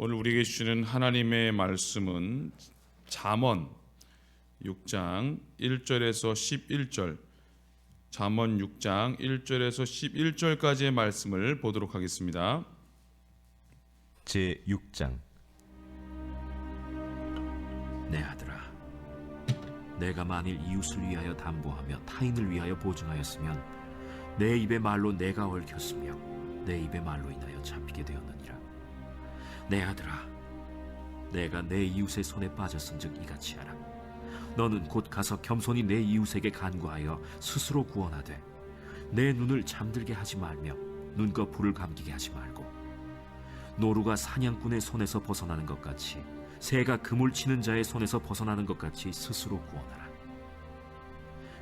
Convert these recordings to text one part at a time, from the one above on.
오늘 우리에게 주시는 하나님의 말씀은 잠언 6장 1절에서 11절, 잠언 6장 1절에서 11절까지의 말씀을 보도록 하겠습니다. 제6장. 내 아들아, 내가 만일 이웃을 위하여 담보하며 타인을 위하여 보증하였으면 내 입의 말로 내가 얽혔으며 내 입의 말로 인하여 잡히게 되었느니라. 내 아들아, 내가 내 이웃의 손에 빠졌은즉 이같이 하라. 너는 곧 가서 겸손히 내 이웃에게 간구하여 스스로 구원하되 내 눈을 잠들게 하지 말며 눈꺼 불을 감기게 하지 말고, 노루가 사냥꾼의 손에서 벗어나는 것 같이 새가 그물 치는 자의 손에서 벗어나는 것 같이 스스로 구원하라.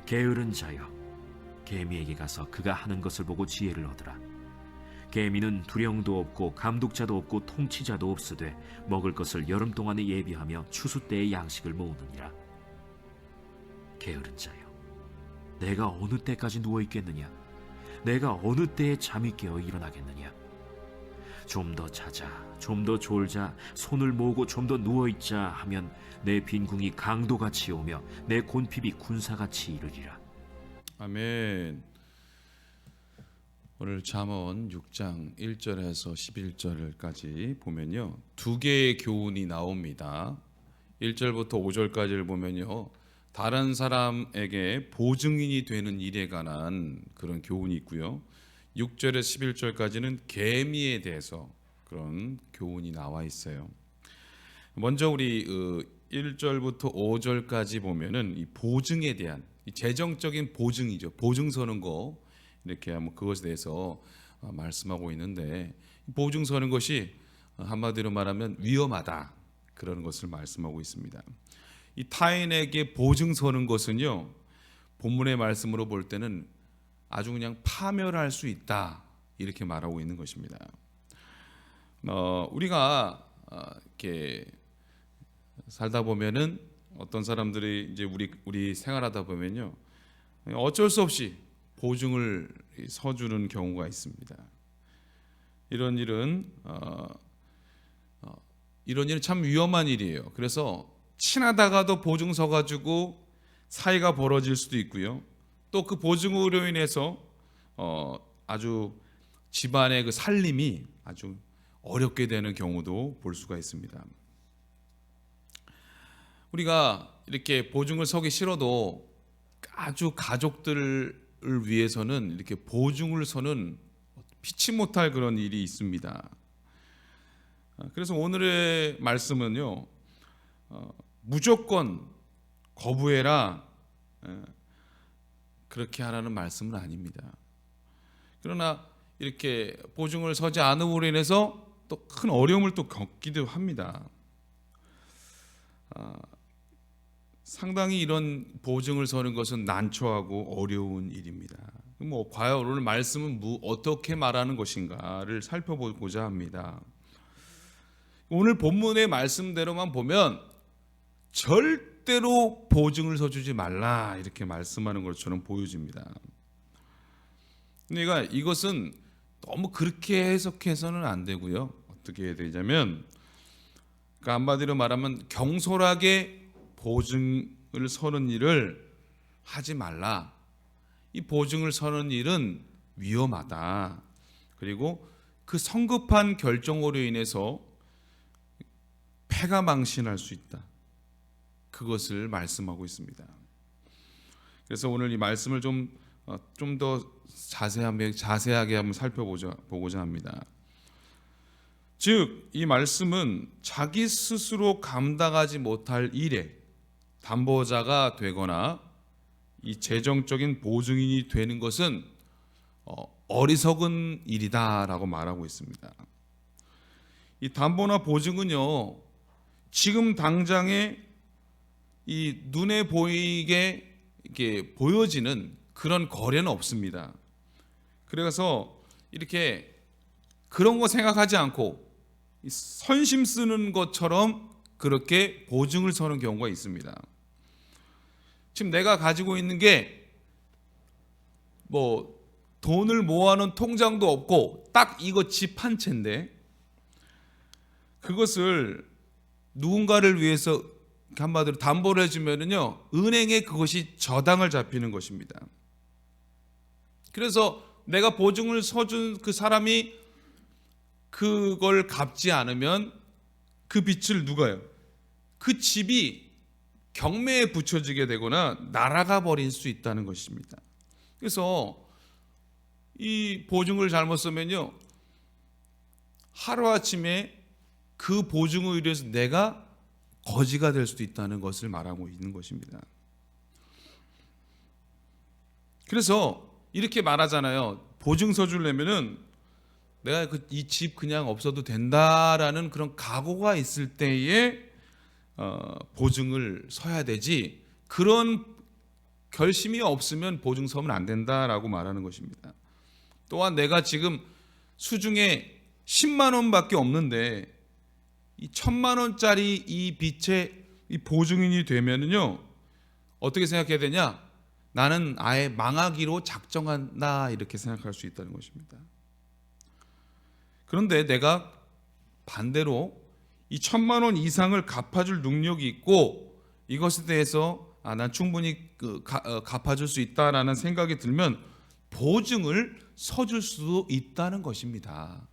게으른 자여, 개미에게 가서 그가 하는 것을 보고 지혜를 얻으라. 개미는 두령도 없고 감독자도 없고 통치자도 없으되 먹을 것을 여름 동안에 예비하며 추수 때의 양식을 모으느니라. 게으른 자여, 내가 어느 때까지 누워 있겠느냐? 내가 어느 때에 잠이 깨어 일어나겠느냐? 좀 더 자자, 좀 더 졸자, 손을 모으고 좀 더 누워있자 하면 내 빈궁이 강도같이 오며 내 곤핍이 군사같이 이르리라. 아멘. 오늘 잠언 6장 1절에서 11절까지 보면요, 두 개의 교훈이 나옵니다. 1절부터 5절까지를 보면요, 다른 사람에게 보증인이 되는 일에 관한 그런 교훈이 있고요, 6절에서 11절까지는 계미에 대해서 그런 교훈이 나와 있어요. 먼저 우리 1절부터 5절까지 보면은 이 보증에 대한, 이 재정적인 보증이죠. 보증 서는 거, 이렇게 한번 그것에 대해서 말씀하고 있는데, 보증 서는 것이 한마디로 말하면 위험하다, 그런 것을 말씀하고 있습니다. 이 타인에게 보증 서는 것은요, 본문의 말씀으로 볼 때는 아주 그냥 파멸할 수 있다, 이렇게 말하고 있는 것입니다. 우리가 이렇게 살다 보면은 어떤 사람들이 이제 우리 생활하다 보면요, 어쩔 수 없이 보증을 서주는 경우가 있습니다. 이런 일은 참 위험한 일이에요. 그래서 친하다가도 보증 서가지고 사이가 벌어질 수도 있고요, 또 그 보증으로 인해서 아주 집안의 그 살림이 아주 어렵게 되는 경우도 볼 수가 있습니다. 우리가 이렇게 보증을 서기 싫어도 아주 가족들을 위해서는 이렇게 보증을 서는 피치 못할 그런 일이 있습니다. 그래서 오늘의 말씀은요, 무조건 거부해라, 그렇게 하라는 말씀은 아닙니다. 그러나 이렇게 보증을 서지 않음으로 인해서 또 큰 어려움을 또 겪기도 합니다. 상당히 이런 보증을 서는 것은 난처하고 어려운 일입니다. 과연 오늘 말씀은 어떻게 말하는 것인가를 살펴보고자 합니다. 오늘 본문의 말씀대로만 보면 절대로 보증을 서주지 말라, 이렇게 말씀하는 것처럼 보여집니다. 그러니까 이것은 너무 그렇게 해석해서는 안 되고요, 어떻게 해야 되냐면, 그러니까 한마디로 말하면 경솔하게 보증을 서는 일을 하지 말라. 이 보증을 서는 일은 위험하다. 그리고 그 성급한 결정으로 인해서 패가 망신할 수 있다, 그것을 말씀하고 있습니다. 그래서 오늘 이 말씀을 좀 더 자세하게 한번 살펴보고자 합니다. 즉, 이 말씀은 자기 스스로 감당하지 못할 일에 담보자가 되거나 이 재정적인 보증인이 되는 것은 어리석은 일이다라고 말하고 있습니다. 이 담보나 보증은요, 지금 당장에 이 눈에 보이게 이렇게 보여지는 그런 거래는 없습니다. 그래서 이렇게 그런 거 생각하지 않고 선심 쓰는 것처럼 그렇게 보증을 서는 경우가 있습니다. 지금 내가 가지고 있는 게 돈을 모아놓은 통장도 없고 딱 이거 집 한 채인데, 그것을 누군가를 위해서 한마디로 담보를 해주면은요, 은행에 그것이 저당을 잡히는 것입니다. 그래서 내가 보증을 서준 그 사람이 그걸 갚지 않으면 그 빚을 누가요? 그 집이 경매에 붙여지게 되거나 날아가 버릴 수 있다는 것입니다. 그래서 이 보증을 잘못 쓰면요, 하루아침에 그 보증에 의해서 내가 거지가 될 수도 있다는 것을 말하고 있는 것입니다. 그래서 이렇게 말하잖아요. 보증서 주려면은 내가 이 집 그냥 없어도 된다라는 그런 각오가 있을 때에 보증을 서야 되지, 그런 결심이 없으면 보증 서면 안 된다라고 말하는 것입니다. 또한 내가 지금 수중에 10만 원밖에 없는데 이 1,000만 원짜리 이 빚의 이 보증인이 되면은요, 어떻게 생각해야 되냐? 나는 아예 망하기로 작정한다, 이렇게 생각할 수 있다는 것입니다. 그런데 내가 반대로 이 1,000만 원 이상을 갚아줄 능력이 있고 이것에 대해서 난 충분히 갚아줄 수 있다라는 생각이 들면 보증을 서줄 수도 있다는 것입니다.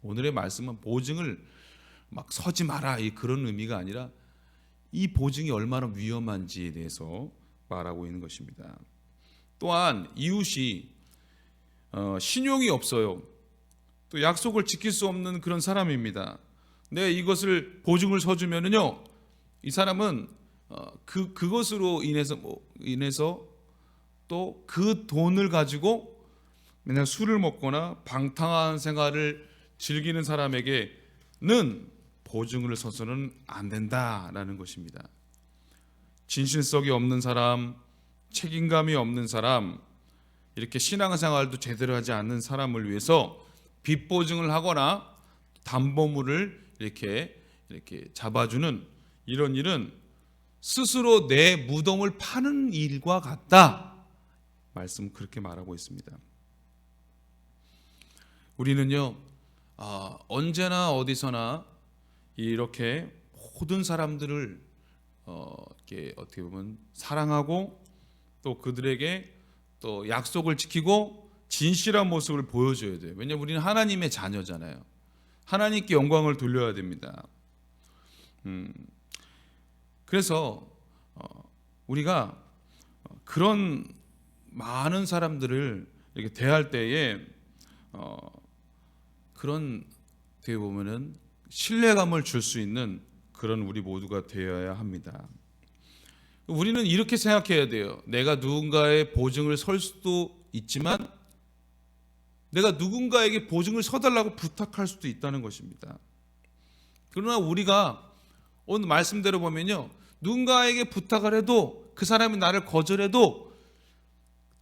오늘의 말씀은 보증을 막 서지 마라, 그런 의미가 아니라 이 보증이 얼마나 위험한지에 대해서 말하고 있는 것입니다. 또한 이웃이 신용이 없어요. 또 약속을 지킬 수 없는 그런 사람입니다. 내 이것을 보증을 서주면은요, 이 사람은 그것으로 인해서 또 그 돈을 가지고 맨날 술을 먹거나 방탕한 생활을 즐기는 사람에게는 보증을 서서는 안 된다라는 것입니다. 진실성이 없는 사람, 책임감이 없는 사람, 이렇게 신앙생활도 제대로 하지 않는 사람을 위해서 빚 보증을 하거나 담보물을 이렇게 잡아주는 이런 일은 스스로 내 무덤을 파는 일과 같다. 말씀 그렇게 말하고 있습니다. 우리는요, 언제나 어디서나 이렇게 모든 사람들을 이렇게 어떻게 보면 사랑하고 또 그들에게 또 약속을 지키고 진실한 모습을 보여줘야 돼요. 왜냐하면 우리는 하나님의 자녀잖아요. 하나님께 영광을 돌려야 됩니다. 그래서 우리가 그런 많은 사람들을 이렇게 대할 때에 그런 어떻게 보면은 신뢰감을 줄 수 있는 그런 우리 모두가 되어야 합니다. 우리는 이렇게 생각해야 돼요. 내가 누군가의 보증을 설 수도 있지만 내가 누군가에게 보증을 서달라고 부탁할 수도 있다는 것입니다. 그러나 우리가 오늘 말씀대로 보면요, 누군가에게 부탁을 해도 그 사람이 나를 거절해도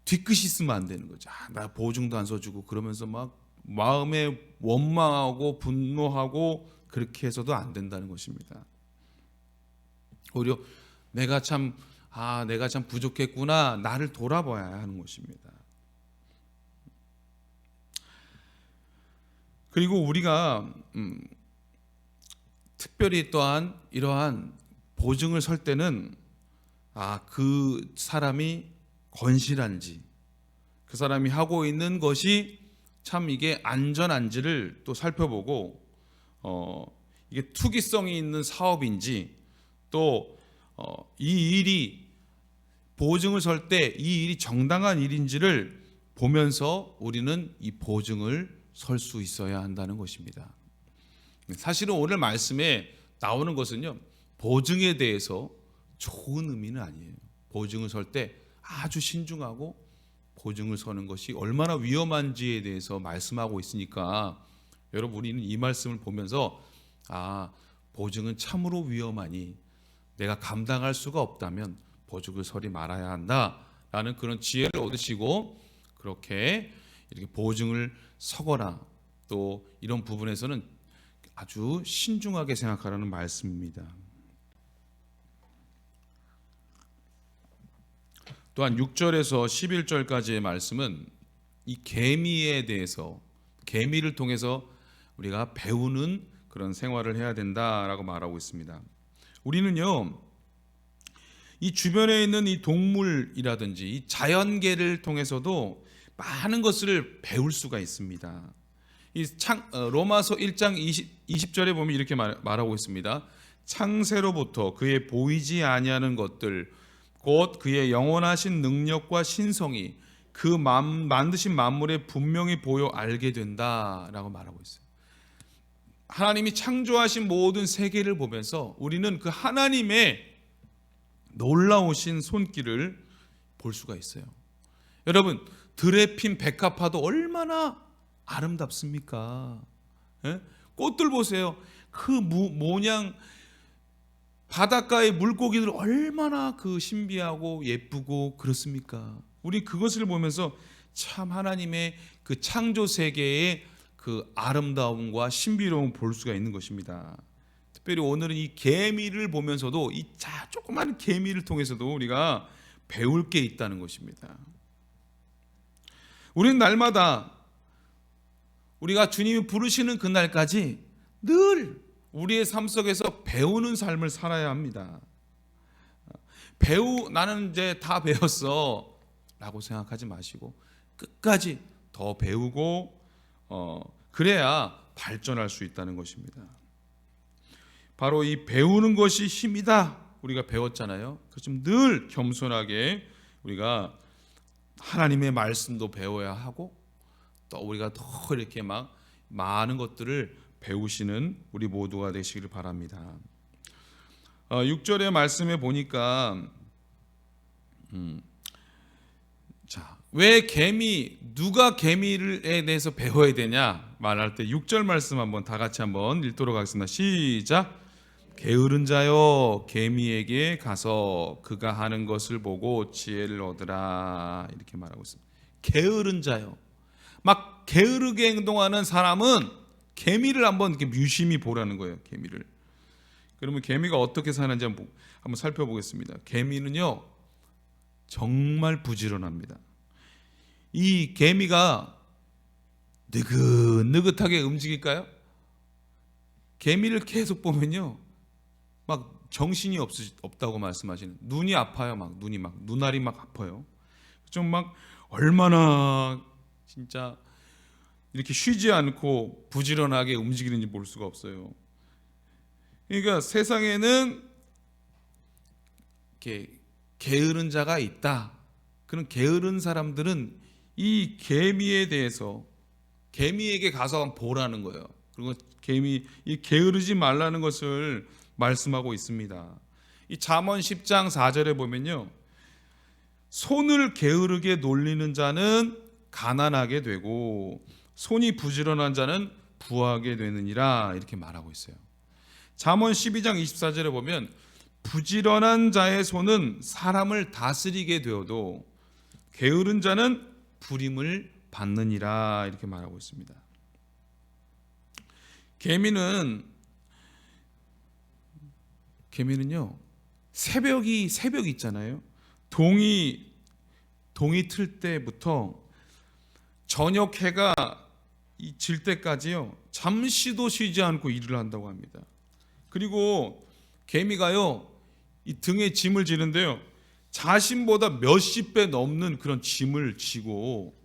뒤끝이 있으면 안 되는 거죠. 나 보증도 안 서주고 그러면서 막 마음에 원망하고 분노하고 그렇게 해서도 안 된다는 것입니다. 오히려 내가 참 부족했구나, 나를 돌아봐야 하는 것입니다. 그리고 우리가 특별히 또한 이러한 보증을 설 때는 그 사람이 건실한지, 그 사람이 하고 있는 것이 참 이게 안전한지를 또 살펴보고 이게 투기성이 있는 사업인지, 또 이 일이 보증을 설 때 이 일이 정당한 일인지를 보면서 우리는 이 보증을 설 수 있어야 한다는 것입니다. 사실은 오늘 말씀에 나오는 것은요, 보증에 대해서 좋은 의미는 아니에요. 보증을 설 때 아주 신중하고 보증을 서는 것이 얼마나 위험한지에 대해서 말씀하고 있으니까 여러분, 우리는 이 말씀을 보면서 보증은 참으로 위험하니 내가 감당할 수가 없다면 보증을 서리 말아야 한다라는 그런 지혜를 얻으시고 그렇게 이렇게 보증을 서거나 또 이런 부분에서는 아주 신중하게 생각하라는 말씀입니다. 또한 6절에서 11절까지의 말씀은 이 계미에 대해서, 계미를 통해서 우리가 배우는 그런 생활을 해야 된다라고 말하고 있습니다. 우리는요, 이 주변에 있는 이 동물이라든지 이 자연계를 통해서도 많은 것을 배울 수가 있습니다. 로마서 1장 20절에 보면 이렇게 말하고 있습니다. 창세로부터 그의 보이지 아니하는 것들 곧 그의 영원하신 능력과 신성이 그 만드신 만물에 분명히 보여 알게 된다라고 말하고 있어요. 하나님이 창조하신 모든 세계를 보면서 우리는 그 하나님의 놀라우신 손길을 볼 수가 있어요. 여러분, 들에 핀 백합화도 얼마나 아름답습니까? 예? 꽃들 보세요. 그 모양 바닷가의 물고기들 얼마나 그 신비하고 예쁘고 그렇습니까? 우리 그것을 보면서 참 하나님의 그 창조 세계의 그 아름다움과 신비로움을 볼 수가 있는 것입니다. 특별히 오늘은 이 개미를 보면서도 이 조그마한 개미를 통해서도 우리가 배울 게 있다는 것입니다. 우리는 날마다 우리가 주님이 부르시는 그날까지 늘 우리의 삶 속에서 배우는 삶을 살아야 합니다. 나는 이제 다 배웠어 라고 생각하지 마시고 끝까지 더 배우고 그래야 발전할 수 있다는 것입니다. 바로 이 배우는 것이 힘이다. 우리가 배웠잖아요. 그래서 늘 겸손하게 우리가 하나님의 말씀도 배워야 하고 또 우리가 더 이렇게 막 많은 것들을 배우시는 우리 모두가 되시기를 바랍니다. 6절의 말씀에 보니까 왜 누가 개미에 대해서 배워야 되냐 말할 때 6절 말씀 한번 다 같이 한번 읽도록 하겠습니다. 시작. 게으른 자여 개미에게 가서 그가 하는 것을 보고 지혜를 얻으라 이렇게 말하고 있습니다. 게으른 자여, 막 게으르게 행동하는 사람은 개미를 한번 이렇게 유심히 보라는 거예요. 개미를. 그러면 개미가 어떻게 사는지 한번 살펴보겠습니다. 개미는요 정말 부지런합니다. 이 개미가 느긋느긋하게 움직일까요? 개미를 계속 보면요 막 정신이 없다고 말씀하시는, 눈이 아파요. 눈알이 막 아파요. 좀 막 얼마나 진짜 이렇게 쉬지 않고 부지런하게 움직이는지 볼 수가 없어요. 그러니까 세상에는 이렇게 게으른 자가 있다. 그런 게으른 사람들은 이 개미에게 가서 보라는 거예요. 그리고 이 게으르지 말라는 것을 말씀하고 있습니다. 이 잠언 10장 4절에 보면요, 손을 게으르게 놀리는 자는 가난하게 되고 손이 부지런한 자는 부하게 되느니라 이렇게 말하고 있어요. 잠언 12장 24절에 보면 부지런한 자의 손은 사람을 다스리게 되어도 게으른 자는 불임을 받느니라 이렇게 말하고 있습니다. 개미는요 새벽이 있잖아요. 동이 틀 때부터 저녁 해가 질 때까지요 잠시도 쉬지 않고 일을 한다고 합니다. 그리고 개미가요 이 등에 짐을 지는데요 자신보다 몇십 배 넘는 그런 짐을 지고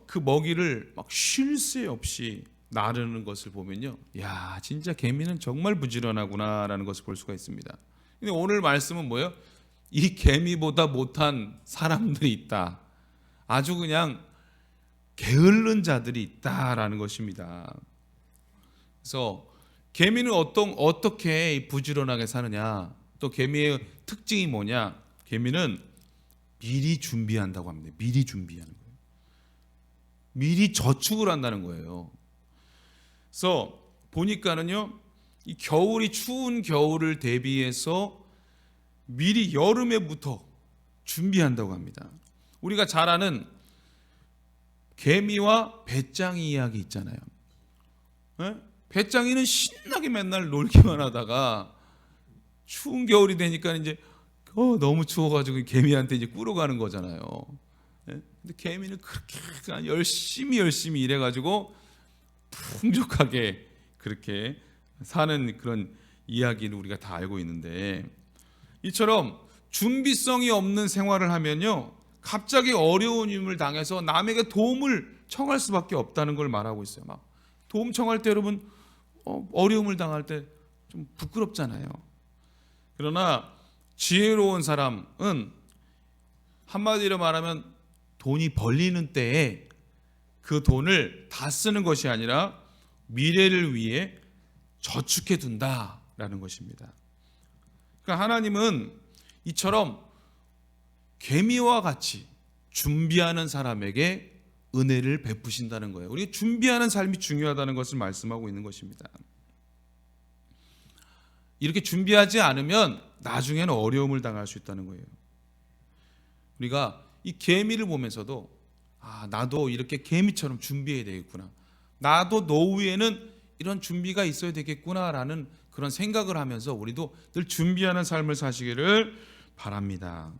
그 먹이를 막 쉴 새 없이 나르는 것을 보면요, 야 진짜 개미는 정말 부지런하구나라는 것을 볼 수가 있습니다. 근데 오늘 말씀은 뭐예요? 이 개미보다 못한 사람들이 있다. 아주 그냥 게으른 자들이 있다라는 것입니다. 그래서 개미는 어떻게 부지런하게 사느냐? 또 개미의 특징이 뭐냐? 개미는 미리 준비한다고 합니다. 미리 준비하는 거예요. 미리 저축을 한다는 거예요. 그래서 보니까는요, 이 추운 겨울을 대비해서 미리 여름에부터 준비한다고 합니다. 우리가 잘 아는 개미와 배짱이 이야기 있잖아요. 네? 배짱이는 신나게 맨날 놀기만 하다가 추운 겨울이 되니까 이제 너무 추워가지고 개미한테 이제 꿇어가는 거잖아요. 네? 근데 개미는 그렇게 열심히 일해가지고 풍족하게 그렇게 사는 그런 이야기를 우리가 다 알고 있는데, 이처럼 준비성이 없는 생활을 하면요, 갑자기 어려운 일을 당해서 남에게 도움을 청할 수밖에 없다는 걸 말하고 있어요. 막 도움 청할 때 여러분 어려움을 당할 때 좀 부끄럽잖아요. 그러나 지혜로운 사람은 한마디로 말하면 돈이 벌리는 때에 그 돈을 다 쓰는 것이 아니라 미래를 위해 저축해 둔다라는 것입니다. 그러니까 하나님은 이처럼 개미와 같이 준비하는 사람에게 은혜를 베푸신다는 거예요. 우리가 준비하는 삶이 중요하다는 것을 말씀하고 있는 것입니다. 이렇게 준비하지 않으면 나중에는 어려움을 당할 수 있다는 거예요. 우리가 이 개미를 보면서도 나도 이렇게 개미처럼 준비해야 되겠구나, 나도 노후에는 이런 준비가 있어야 되겠구나라는 그런 생각을 하면서 우리도 늘 준비하는 삶을 사시기를 바랍니다.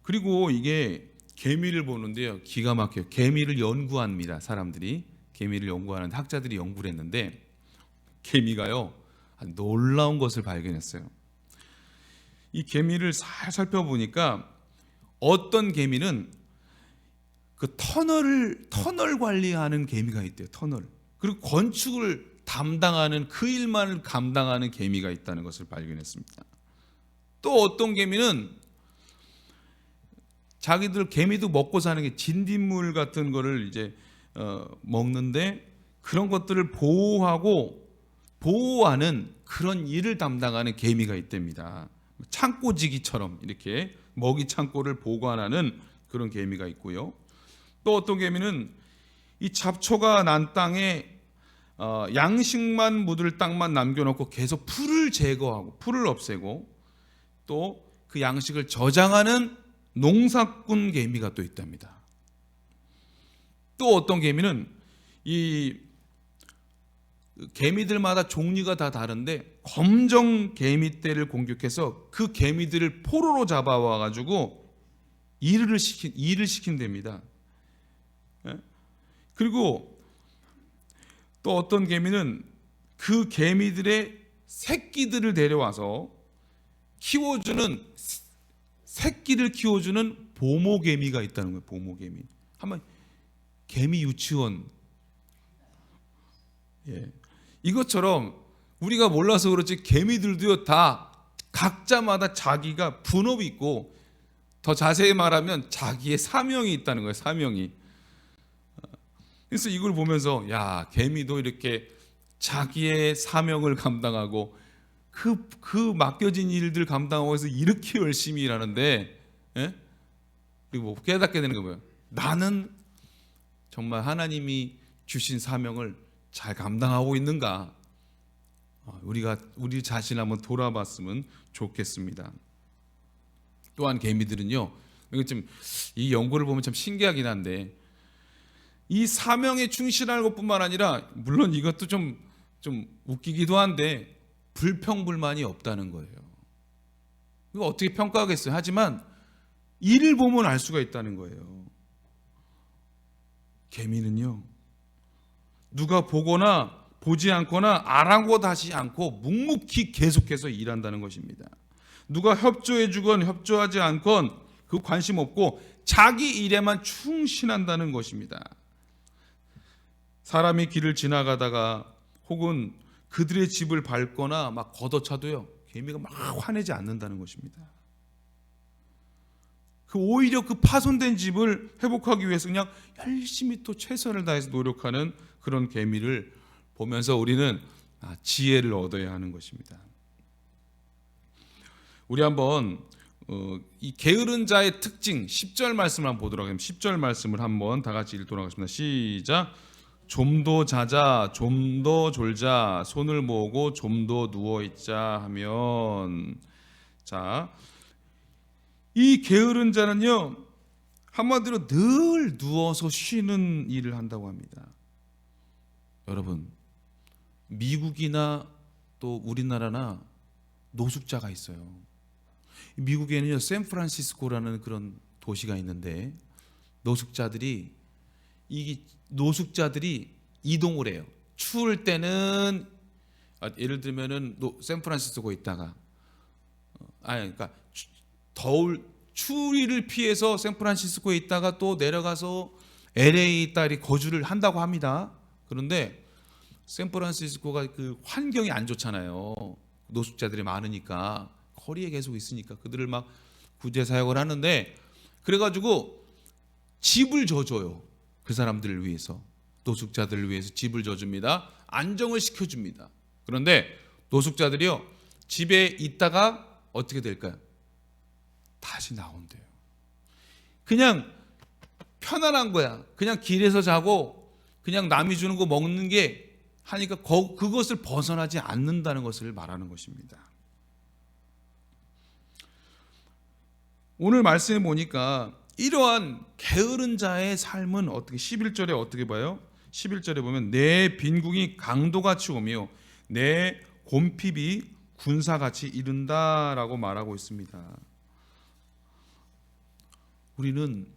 그리고 이게 개미를 보는데요, 기가 막혀요. 개미를 연구합니다. 사람들이 개미를 연구하는데 학자들이 연구를 했는데 개미가요 놀라운 것을 발견했어요. 이 개미를 잘 살펴보니까 어떤 개미는 그 터널 관리하는 개미가 있대요. 터널. 그리고 건축을 담당하는 그 일만을 감당하는 개미가 있다는 것을 발견했습니다. 또 어떤 개미는 자기들 개미도 먹고 사는 게 진딧물 같은 거를 이제 먹는데 그런 것들을 보호하는 그런 일을 담당하는 개미가 있답니다. 창고지기처럼 이렇게 먹이 창고를 보관하는 그런 개미가 있고요. 또 어떤 개미는 이 잡초가 난 땅에 양식만 묻을 땅만 남겨놓고 계속 풀을 제거하고 풀을 없애고 또 그 양식을 저장하는 농사꾼 개미가 또 있답니다. 또 어떤 개미는 이 개미들마다 종류가 다 다른데 검정 개미떼를 공격해서 그 개미들을 포로로 잡아와 가지고 일을 시킨답니다. 그리고 또 어떤 개미는 그 개미들의 새끼들을 데려와서 새끼를 키워주는 보모개미가 있다는 거예요. 보모개미. 한번 개미 유치원. 이것처럼 우리가 몰라서 그렇지 개미들도요 다 각자마다 자기가 분업이 있고 더 자세히 말하면 자기의 사명이 있다는 거예요. 사명이. 그래서 이걸 보면서 개미도 이렇게 자기의 사명을 감당하고 그 맡겨진 일들 감당하고 해서 이렇게 열심히 일하는데 그리고 깨닫게 되는 거예요. 나는 정말 하나님이 주신 사명을 잘 감당하고 있는가? 우리 자신 한번 돌아봤으면 좋겠습니다. 또한 개미들은요, 이 연구를 보면 참 신기하긴 한데 이 사명에 충실할 것뿐만 아니라 물론 이것도 좀 웃기기도 한데 불평불만이 없다는 거예요. 이거 어떻게 평가하겠어요? 하지만 일을 보면 알 수가 있다는 거예요. 개미는요, 누가 보거나 보지 않거나 아랑곳하지 않고 묵묵히 계속해서 일한다는 것입니다. 누가 협조해주건 협조하지 않건 그 관심 없고 자기 일에만 충실한다는 것입니다. 사람이 길을 지나가다가 혹은 그들의 집을 밟거나 막 걷어차도요, 개미가 막 화내지 않는다는 것입니다. 오히려 그 파손된 집을 회복하기 위해서 그냥 열심히 또 최선을 다해서 노력하는 그런 개미를 보면서 우리는 지혜를 얻어야 하는 것입니다. 우리 한번 이 게으른 자의 특징 10절 말씀을 한번 보도록 하겠습니다. 10절 말씀을 한번 다 같이 읽도록 하겠습니다. 시작. 좀 더 자자, 좀 더 졸자, 손을 모으고 좀 더 누워 있자 하면, 이 게으른 자는요 한마디로 늘 누워서 쉬는 일을 한다고 합니다. 여러분, 미국이나 또 우리나라나 노숙자가 있어요. 미국에는요 샌프란시스코라는 그런 도시가 있는데 노숙자들이 이동을 해요. 추울 때는 예를 들면은 샌프란시스코 있다가 그러니까 추위를 피해서 샌프란시스코에 있다가 또 내려가서 LA 딸이 거주를 한다고 합니다. 그런데 샌프란시스코가 그 환경이 안 좋잖아요. 노숙자들이 많으니까 거리에 계속 있으니까 그들을 막 구제 사역을 하는데, 그래가지고 집을 져줘요. 그 사람들을 위해서, 노숙자들을 위해서 집을 져줍니다. 안정을 시켜줍니다. 그런데 노숙자들이요, 집에 있다가 어떻게 될까요? 다시 나온대요. 그냥 편안한 거야. 그냥 길에서 자고 그냥 남이 주는 거 먹는 게 하니까 그것을 벗어나지 않는다는 것을 말하는 것입니다. 오늘 말씀에 보니까 이러한 게으른 자의 삶은 어떻게 11절에 어떻게 봐요? 11절에 보면 내 빈궁이 강도같이 오며 내 곰핍이 군사같이 이른다라고 말하고 있습니다. 우리는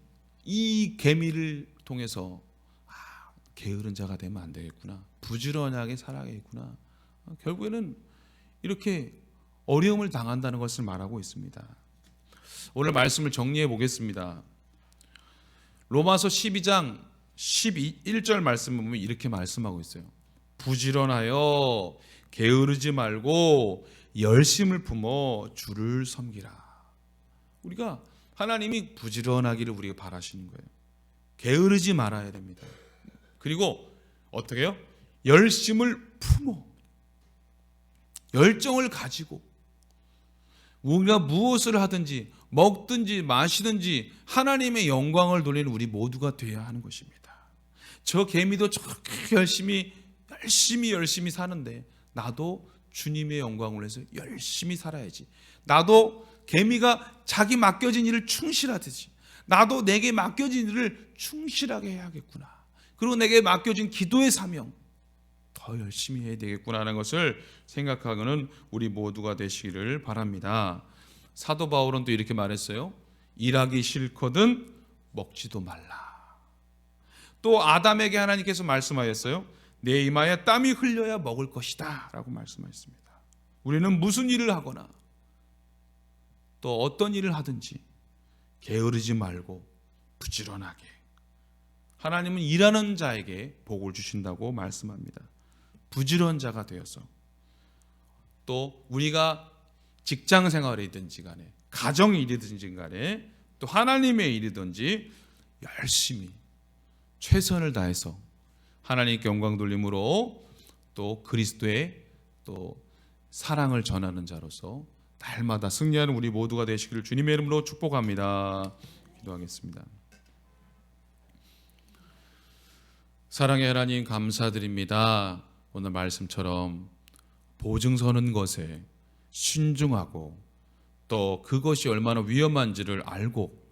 이 계미를 통해서 게으른 자가 되면 안 되겠구나, 부지런하게 살아야겠구나, 결국에는 이렇게 어려움을 당한다는 것을 말하고 있습니다. 오늘 말씀을 정리해 보겠습니다. 로마서 12장 1절 말씀을 보면 이렇게 말씀하고 있어요. 부지런하여 게으르지 말고 열심을 품어 주를 섬기라. 우리가 하나님이 부지런하기를 우리가 바라시는 거예요. 게으르지 말아야 됩니다. 그리고 어떻게 해요? 열심을 품어, 열정을 가지고 우리가 무엇을 하든지 먹든지 마시든지 하나님의 영광을 돌리는 우리 모두가 되어야 하는 것입니다. 저 개미도 저렇게 열심히 사는데 나도 주님의 영광을 위해서 열심히 살아야지. 나도 개미가 자기 맡겨진 일을 충실하듯이 나도 내게 맡겨진 일을 충실하게 해야겠구나. 그리고 내게 맡겨진 기도의 사명 더 열심히 해야 되겠구나 하는 것을 생각하고는 우리 모두가 되시기를 바랍니다. 사도 바울은 또 이렇게 말했어요. 일하기 싫거든 먹지도 말라. 또 아담에게 하나님께서 말씀하였어요. 내 이마에 땀이 흘려야 먹을 것이다 라고 말씀하셨습니다. 우리는 무슨 일을 하거나 또 어떤 일을 하든지 게으르지 말고 부지런하게, 하나님은 일하는 자에게 복을 주신다고 말씀합니다. 부지런한 자가 되어서 또 우리가 직장 생활이든지 간에 가정 일이든지 간에 또 하나님의 일이든지 열심히 최선을 다해서 하나님께 영광 돌림으로 또 그리스도의 또 사랑을 전하는 자로서 날마다 승리하는 우리 모두가 되시기를 주님의 이름으로 축복합니다. 기도하겠습니다. 사랑의 하나님 감사드립니다. 오늘 말씀처럼 보증 서는 것에 신중하고 또 그것이 얼마나 위험한지를 알고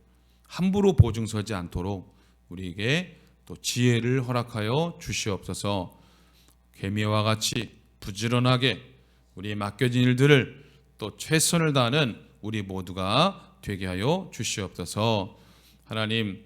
함부로 보증 서지 않도록 우리에게 또 지혜를 허락하여 주시옵소서. 개미와 같이 부지런하게 우리의 맡겨진 일들을 또 최선을 다하는 우리 모두가 되게 하여 주시옵소서. 하나님,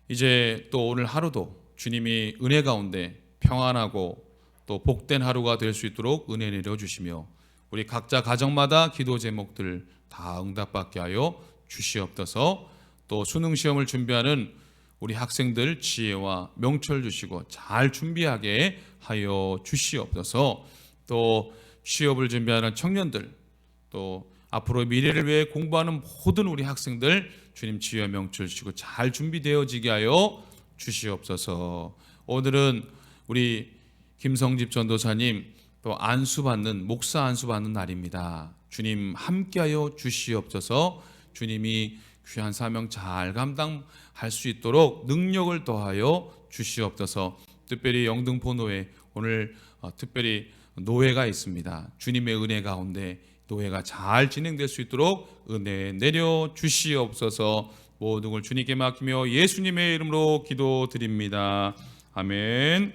이제 또 오늘 하루도 주님이 은혜 가운데 평안하고 또 복된 하루가 될 수 있도록 은혜 내려주시며 우리 각자 가정마다 기도 제목들 다 응답받게 하여 주시옵소서. 또 수능 시험을 준비하는 우리 학생들 지혜와 명철 주시고 잘 준비하게 하여 주시옵소서. 또 취업을 준비하는 청년들, 또 앞으로 미래를 위해 공부하는 모든 우리 학생들 주님 지혜와 명철 주시고 잘 준비되어지게 하여 주시옵소서. 오늘은 우리 김성집 전도사님 또 안수받는 목사 안수받는 날입니다. 주님 함께하여 주시옵소서. 주님이 귀한 사명 잘 감당할 수 있도록 능력을 더하여 주시옵소서. 특별히 영등포 노회 오늘 특별히 노회가 있습니다. 주님의 은혜 가운데 노회가 잘 진행될 수 있도록 은혜 내려 주시옵소서. 모든 걸 주님께 맡기며 예수님의 이름으로 기도드립니다. 아멘.